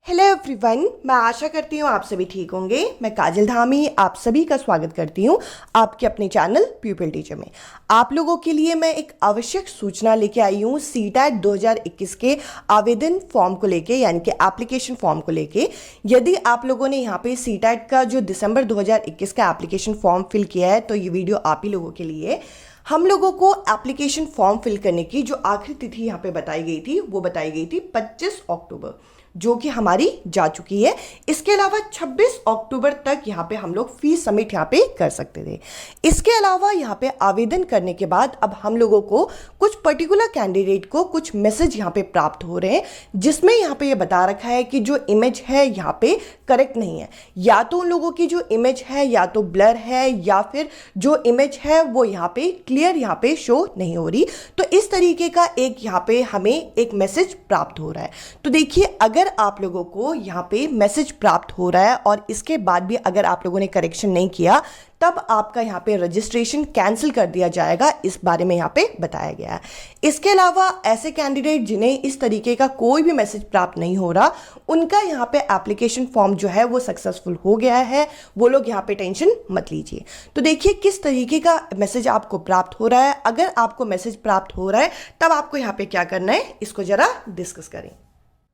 Hello everyone, मैं आशा करती हूँ आप सभी ठीक होंगे। मैं काजल धामी आप सभी का स्वागत करती हूँ आपके अपने चैनल प्यूपिल टीचर में। आप लोगों के लिए मैं एक आवश्यक सूचना लेके आई हूँ सीटैट 2021 के आवेदन फॉर्म को लेके, यानी कि एप्लीकेशन फॉर्म को लेके। यदि आप लोगों ने यहाँ पे सीटैट का जो दिसंबर 2021 का एप्लीकेशन फॉर्म फिल किया है तो ये वीडियो आप ही लोगों के लिए। हम लोगों को एप्लीकेशन फॉर्म फिल करने की जो आखिरी तिथि यहाँ पे बताई गई थी वो बताई गई थी 25 अक्टूबर, जो कि हमारी जा चुकी है। इसके अलावा 26 अक्टूबर तक यहाँ पे हम लोग फीस सबमिट यहाँ पे कर सकते थे। इसके अलावा यहाँ पे आवेदन करने के बाद अब हम लोगों को कुछ पर्टिकुलर कैंडिडेट को कुछ मैसेज यहाँ पे प्राप्त हो रहे हैं, जिसमें यहाँ पे ये बता रखा है कि जो इमेज है यहाँ पे करेक्ट नहीं है। या तो उन लोगों की जो इमेज है या तो ब्लर है, या फिर जो इमेज है वो यहाँ पे क्लियर यहाँ पे शो नहीं हो रही। तो इस तरीके का एक यहाँ पे हमें एक मैसेज प्राप्त हो रहा है। तो देखिए, अगर आप लोगों को यहाँ पे मैसेज प्राप्त हो रहा है और इसके बाद भी अगर आप लोगों ने करेक्शन नहीं किया तब आपका यहाँ पे रजिस्ट्रेशन कैंसिल कर दिया जाएगा, इस बारे में यहाँ पे बताया गया है। इसके अलावा ऐसे कैंडिडेट जिन्हें इस तरीके का कोई भी मैसेज प्राप्त नहीं हो रहा, उनका यहाँ पे एप्लीकेशन फॉर्म जो है वो सक्सेसफुल हो गया है। वो लोग यहाँ पे टेंशन मत लीजिए। तो देखिए किस तरीके का मैसेज आपको प्राप्त हो रहा है। अगर आपको मैसेज प्राप्त हो रहा है तब आपको यहाँ पे क्या करना है, इसको जरा डिस्कस करें।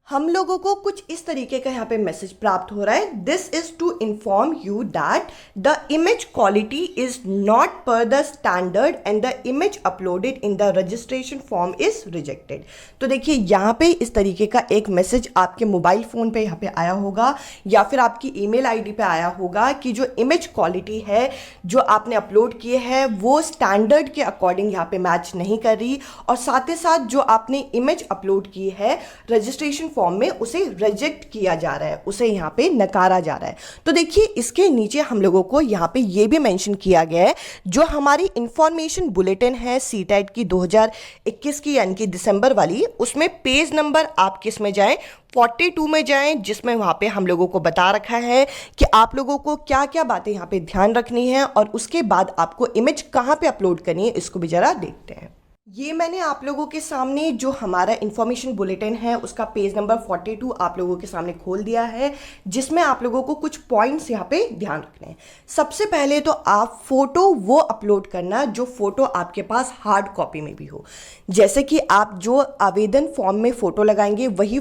हम लोगों को कुछ इस तरीके का यहाँ पे मैसेज प्राप्त हो रहा है। This is to inform you that the image quality is not per the standard and the image uploaded in the registration form is rejected. तो देखिए यहाँ पे इस तरीके का एक मैसेज आपके मोबाइल फ़ोन पे यहाँ पे आया होगा या फिर आपकी ईमेल आईडी पे आया होगा कि जो इमेज क्वालिटी है जो आपने अपलोड किए है वो स्टैंडर्ड के अकॉर्डिंग यहाँ पे मैच नहीं कर रही, और साथ ही साथ जो आपने इमेज अपलोड की है रजिस्ट्रेशन फॉर्म में उसे रिजेक्ट किया जा रहा है, उसे यहाँ पे नकारा जा रहा है। तो देखिए इसके नीचे हम लोगों को यहाँ पे ये भी मेंशन किया गया है, जो हमारी इंफॉर्मेशन बुलेटिन है सीटैट की 2021 की, यानी कि दिसंबर वाली, उसमें पेज नंबर आप किस में जाएं, 42 में जाएं, जिसमें वहाँ पे हम लोगों को बता रखा है कि आप लोगों को क्या क्या बातें यहाँ पे ध्यान रखनी है और उसके बाद आपको इमेज कहाँ पे अपलोड करनी है, इसको भी जरा देखते हैं। ये मैंने आप लोगों के सामने जो हमारा इंफॉर्मेशन बुलेटिन है उसका पेज नंबर 42 आप लोगों के सामने खोल दिया है, जिसमें आप लोगों को कुछ पॉइंट्स यहाँ पे ध्यान रखने हैं। सबसे पहले तो आप फोटो वो अपलोड करना जो फोटो आपके पास हार्ड कॉपी में भी हो। जैसे कि आप जो आवेदन फॉर्म में फोटो लगाएंगे वही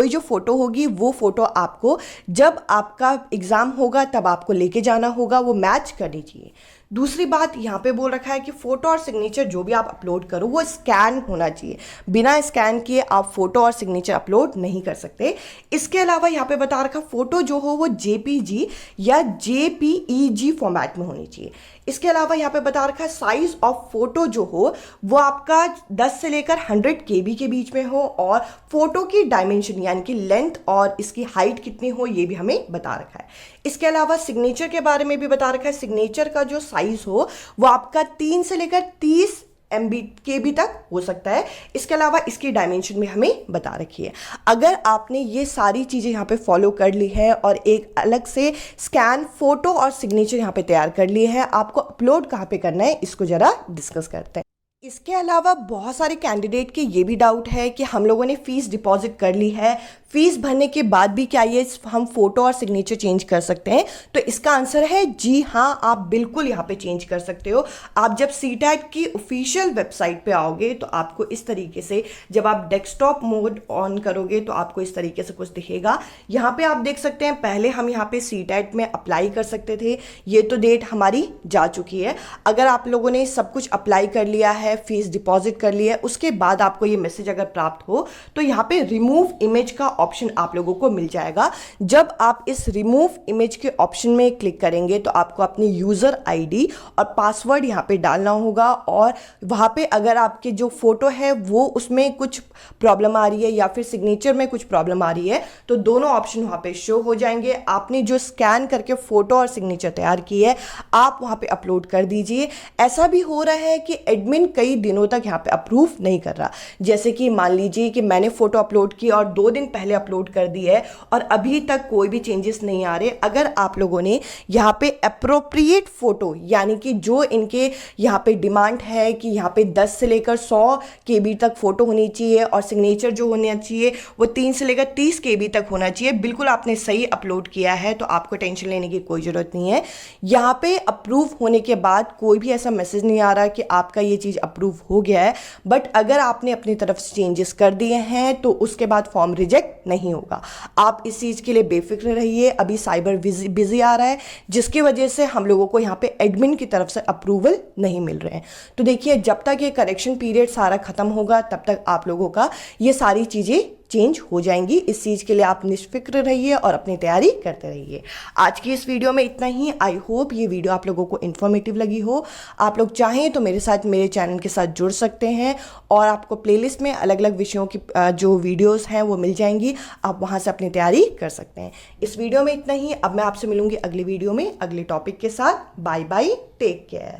जो फोटो होगी वो फोटो आपको जब आपका एग्जाम होगा तब आपको लेके जाना होगा, वो मैच करनी चाहिए। दूसरी बात यहाँ पे बोल रखा है कि फोटो और सिग्नेचर जो भी आप अपलोड करो वो स्कैन होना चाहिए। बिना स्कैन किए आप फोटो और सिग्नेचर अपलोड नहीं कर सकते। इसके अलावा यहाँ पे बता रखा फोटो जो हो वो जेपीजी या जेपीईजी फॉर्मेट में होनी चाहिए। इसके अलावा यहाँ पे बता रखा है साइज ऑफ फोटो जो हो वो आपका 10 से लेकर 100 KB के बीच में हो, और फोटो की डायमेंशन यानी कि लेंथ और इसकी हाइट कितनी हो ये भी हमें बता रखा है। इसके अलावा सिग्नेचर के बारे में भी बता रखा है, सिग्नेचर का जो साइज हो वो आपका 3 से लेकर 30 MB KB तक हो सकता है। इसके अलावा इसकी डायमेंशन भी हमें बता रखी है। अगर आपने ये सारी चीज़ें यहाँ पे फॉलो कर ली है और एक अलग से स्कैन फोटो और सिग्नेचर यहाँ पे तैयार कर लिए है, आपको अपलोड कहाँ पे करना है इसको ज़रा डिस्कस करते हैं। इसके अलावा बहुत सारे कैंडिडेट के ये भी डाउट है कि हम लोगों ने फ़ीस डिपॉजिट कर ली है, फीस भरने के बाद भी क्या ये हम फोटो और सिग्नेचर चेंज कर सकते हैं? तो इसका आंसर है जी हाँ, आप बिल्कुल यहाँ पे चेंज कर सकते हो। आप जब सीटैट की ऑफिशियल वेबसाइट पे आओगे तो आपको इस तरीके से, जब आप डेस्कटॉप मोड ऑन करोगे तो आपको इस तरीके से कुछ दिखेगा। यहाँ पे आप देख सकते हैं पहले हम यहाँ पे सीटैट में अप्लाई कर सकते थे, ये तो डेट हमारी जा चुकी है। अगर आप लोगों ने सब कुछ अप्लाई कर लिया है, फीस डिपॉजिट कर लिया है, उसके बाद आपको ये मैसेज अगर प्राप्त हो तो यहाँ पे रिमूव इमेज का ऑप्शन आप लोगों को मिल जाएगा। जब आप इस रिमूव इमेज के ऑप्शन में क्लिक करेंगे तो आपको अपनी यूज़र आईडी और पासवर्ड यहाँ पे डालना होगा, और वहाँ पे अगर आपके जो फोटो है वो उसमें कुछ प्रॉब्लम आ रही है या फिर सिग्नेचर में कुछ प्रॉब्लम आ रही है तो दोनों ऑप्शन वहाँ पे शो हो जाएंगे। आपने जो स्कैन करके फोटो और सिग्नेचर तैयार की है आप वहाँ पे अपलोड कर दीजिए। ऐसा भी हो रहा है कि एडमिन कई दिनों तक यहाँ पे अप्रूव नहीं कर रहा। जैसे कि मान लीजिए कि मैंने फोटो अपलोड की और 2 दिन पहले पहले अपलोड कर दी है और अभी तक कोई भी चेंजेस नहीं आ रहे। अगर आप लोगों ने यहाँ पे अप्रोप्रिएट फोटो, यानी कि जो इनके यहाँ पे डिमांड है कि यहाँ पे 10 से लेकर 100 KB तक फोटो होनी चाहिए और सिग्नेचर जो होना चाहिए वो 3 से लेकर 30 KB तक होना चाहिए, बिल्कुल आपने सही अपलोड किया है, तो आपको टेंशन लेने की कोई ज़रूरत नहीं है। यहाँ पे अप्रूव होने के बाद कोई भी ऐसा मैसेज नहीं आ रहा कि आपका ये चीज़ अप्रूव हो गया है, बट अगर आपने अपनी तरफ से चेंजेस कर दिए हैं तो उसके बाद फॉर्म रिजेक्ट नहीं होगा। आप इस चीज़ के लिए बेफिक्र रहिए। अभी साइबर बिजी आ रहा है जिसकी वजह से हम लोगों को यहाँ पे एडमिन की तरफ से अप्रूवल नहीं मिल रहे हैं। तो देखिए, जब तक ये करेक्शन पीरियड सारा खत्म होगा तब तक आप लोगों का ये सारी चीज़ें चेंज हो जाएंगी। इस चीज़ के लिए आप निष्फिक्र रहिए और अपनी तैयारी करते रहिए। आज की इस वीडियो में इतना ही। आई होप ये वीडियो आप लोगों को इन्फॉर्मेटिव लगी हो। आप लोग चाहें तो मेरे साथ मेरे चैनल के साथ जुड़ सकते हैं और आपको प्लेलिस्ट में अलग अलग विषयों की जो वीडियोस हैं वो मिल जाएंगी, आप वहाँ से अपनी तैयारी कर सकते हैं। इस वीडियो में इतना ही। अब मैं आपसे मिलूंगी अगली वीडियो में अगले टॉपिक के साथ। Bye bye, take care.